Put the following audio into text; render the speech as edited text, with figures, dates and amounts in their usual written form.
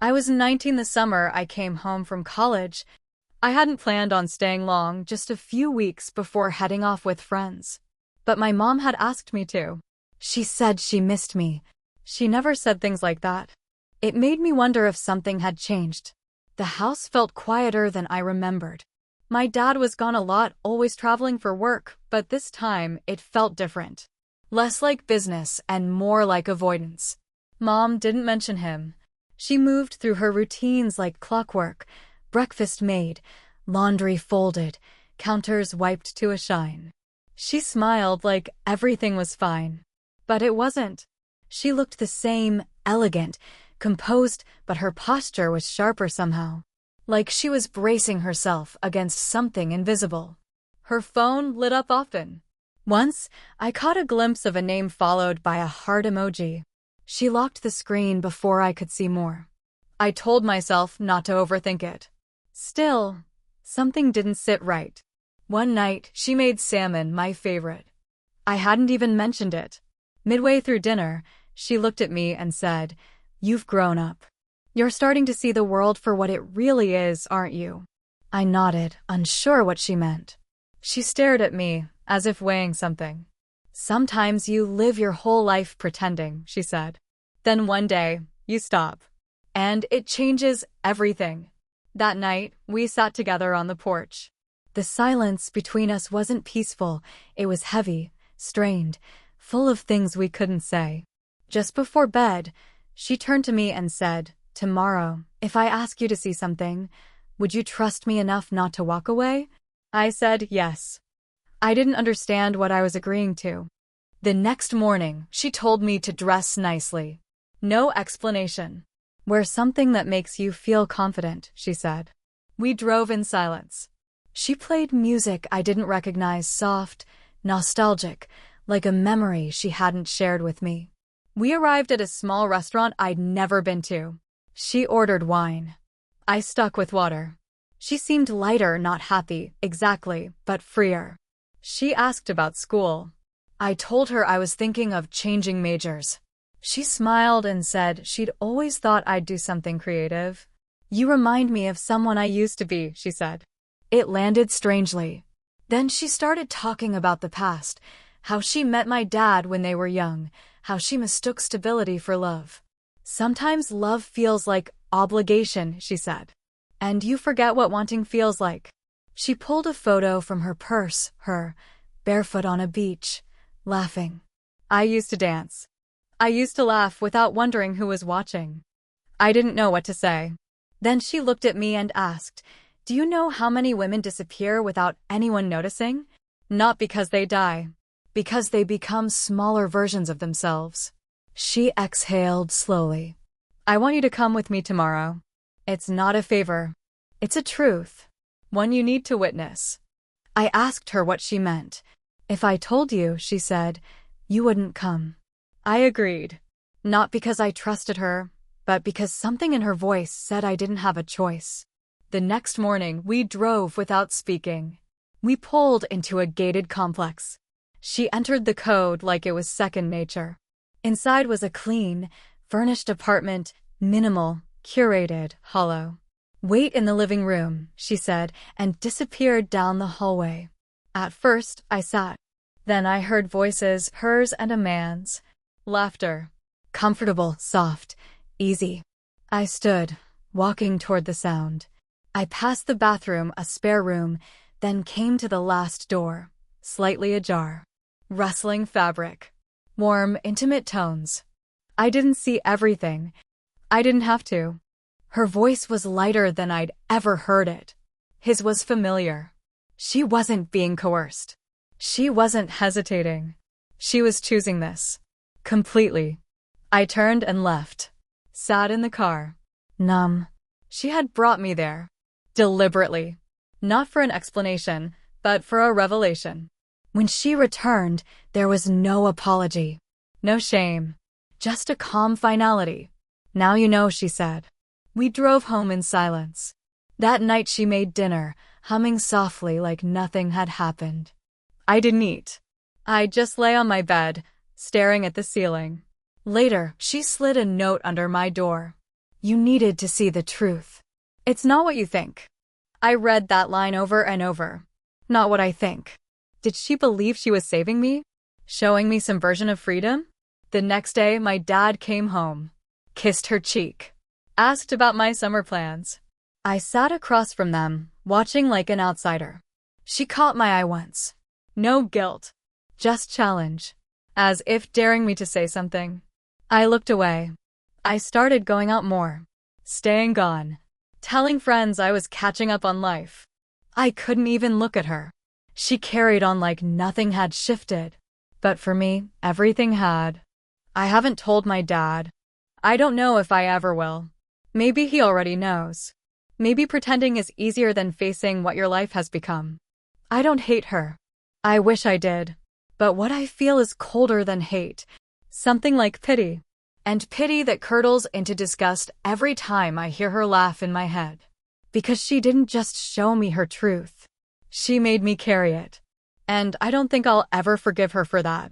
I was 19 the summer I came home from college. I hadn't planned on staying long, just a few weeks before heading off with friends. But my mom had asked me to. She said she missed me. She never said things like that. It made me wonder if something had changed. The house felt quieter than I remembered. My dad was gone a lot, always traveling for work, but this time it felt different. Less like business and more like avoidance. Mom didn't mention him. She moved through her routines like clockwork: breakfast made, laundry folded, counters wiped to a shine. She smiled like everything was fine. But it wasn't. She looked the same, elegant, composed, but her posture was sharper somehow. Like she was bracing herself against something invisible. Her phone lit up often. Once, I caught a glimpse of a name followed by a heart emoji. She locked the screen before I could see more. I told myself not to overthink it. Still, something didn't sit right. One night, she made salmon my favorite. I hadn't even mentioned it. Midway through dinner, she looked at me and said, "You've grown up. You're starting to see the world for what it really is, aren't you?" I nodded, unsure what she meant. She stared at me, as if weighing something. "Sometimes you live your whole life pretending," she said. "Then one day, you stop. And it changes everything." That night, we sat together on the porch. The silence between us wasn't peaceful. It was heavy, strained, full of things we couldn't say. Just before bed, she turned to me and said, "Tomorrow, if I ask you to see something, would you trust me enough not to walk away?" I said yes. I didn't understand what I was agreeing to. The next morning, she told me to dress nicely. No explanation. "Wear something that makes you feel confident," she said. We drove in silence. She played music I didn't recognize, soft, nostalgic, like a memory she hadn't shared with me. We arrived at a small restaurant I'd never been to. She ordered wine. I stuck with water. She seemed lighter, not happy, exactly, but freer. She asked about school. I told her I was thinking of changing majors. She smiled and said she'd always thought I'd do something creative. "You remind me of someone I used to be," she said. It landed strangely. Then she started talking about the past, how she met my dad when they were young, how she mistook stability for love. "Sometimes love feels like obligation," she said. "And you forget what wanting feels like." She pulled a photo from her purse, her, barefoot on a beach, laughing. I used to dance. I used to laugh without wondering who was watching. I didn't know what to say. Then she looked at me and asked, "Do you know how many women disappear without anyone noticing? Not because they die, because they become smaller versions of themselves." She exhaled slowly. "I want you to come with me tomorrow. It's not a favor. It's a truth. One you need to witness." I asked her what she meant. "If I told you," she said, "you wouldn't come." I agreed. Not because I trusted her, but because something in her voice said I didn't have a choice. The next morning, we drove without speaking. We pulled into a gated complex. She entered the code like it was second nature. Inside was a clean, furnished apartment, minimal, curated, hollow. "Wait in the living room," she said, and disappeared down the hallway. At first, I sat. Then I heard voices, hers and a man's. Laughter. Comfortable, soft, easy. I stood, walking toward the sound. I passed the bathroom, a spare room, then came to the last door, slightly ajar. Rustling fabric. Warm, intimate tones. I didn't see everything. I didn't have to. Her voice was lighter than I'd ever heard it. His was familiar. She wasn't being coerced. She wasn't hesitating. She was choosing this. Completely. I turned and left. Sat in the car. Numb. She had brought me there. Deliberately. Not for an explanation, but for a revelation. When she returned, there was no apology. No shame. Just a calm finality. "Now you know," she said. We drove home in silence. That night she made dinner, humming softly like nothing had happened. I didn't eat. I just lay on my bed, staring at the ceiling. Later, she slid a note under my door. You needed to see the truth. It's not what you think. I read that line over and over. Not what I think. Did she believe she was saving me? Showing me some version of freedom? The next day, my dad came home, kissed her cheek, asked about my summer plans. I sat across from them, watching like an outsider. She caught my eye once. No guilt, just challenge, as if daring me to say something. I looked away. I started going out more, staying gone, telling friends I was catching up on life. I couldn't even look at her. She carried on like nothing had shifted. But for me, everything had. I haven't told my dad. I don't know if I ever will. Maybe he already knows. Maybe pretending is easier than facing what your life has become. I don't hate her. I wish I did. But what I feel is colder than hate. Something like pity. And pity that curdles into disgust every time I hear her laugh in my head. Because she didn't just show me her truth. She made me carry it. And I don't think I'll ever forgive her for that.